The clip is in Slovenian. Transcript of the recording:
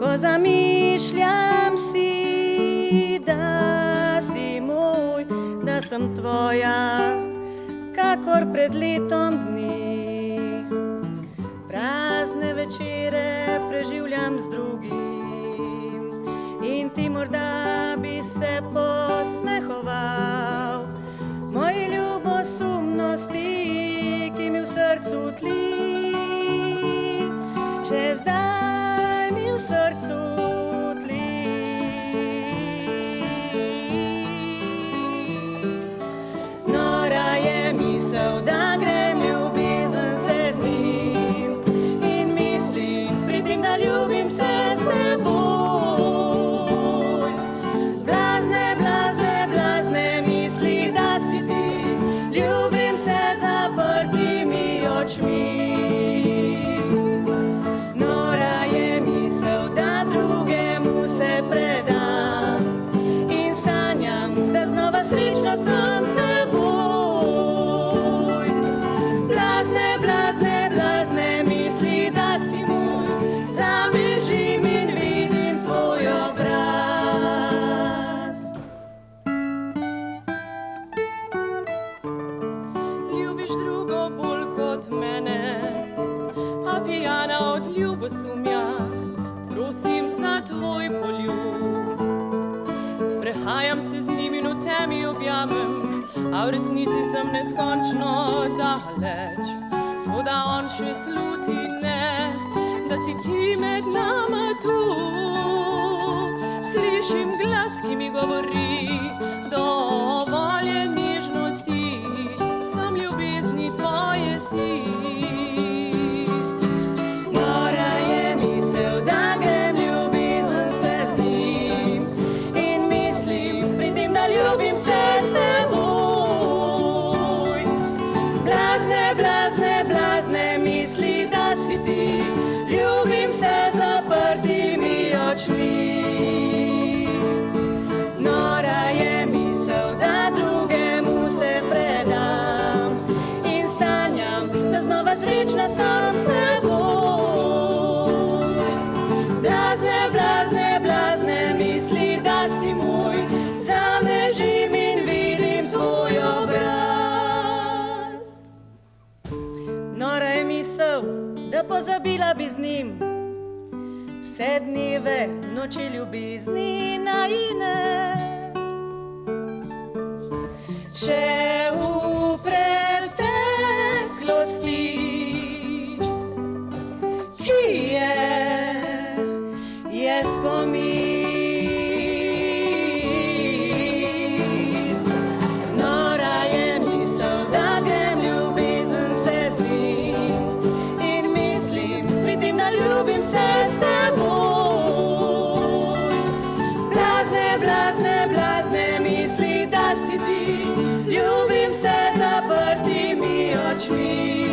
Ko zamišljam si, da si moj, da sem tvoja, kakor pred letom dni. Prazne večere preživljam z drugim in ti morda bi se posmehoval moji ljubosumnosti, ki mi v srcu tli. Še zdaj mi v srcu tli. Nora je misel, da grem ljubezen se z njim in mislim pri tem, da ljubim se s teboj. Blazne, blazne, blazne misli, da si ti, ljubim se zaprtimi očmi. Srečna sem s teboj. Blazne, blazne, blazne misli, da si moj, zabežim in vidim tvoj obraz. Ljubiš drugo bolj kot mene, a pijana od ljubosumja, prosim za tvoj poljub. Sprehajam se z njim in v temi objamem, a v resnici sem neskončno daleč. Toda on še sluti ne, da si ti med nama tu. Slišim glas, ki mi govori, dovolj nežnosti, sem ljubezni tvoje sit. Nora je misel, da grem ljubezen se z njim in mislim pri tem, da ljubim se s teboj. Blazne, blazne, blazne misli, da si ti, ljubim se zaprtimi očmi. Nora je misel, da drugemu se predam in sanjam, da znova srečna sem s teboj. Blazne, blazne, blazne misli, da si moj, zabežim in vidim tvoj obraz. Nora je misel, da pozabila bi z njim vse dneve, noči ljubezni najine. Še v preteklosti, ki je spomin. Nora je misel, da grem ljubezen se z njim in mislim pri tem, da ljubim se s teboj. Blazne, blazne, blazne misli, da si ti, ljubim se zaprtimi očmi.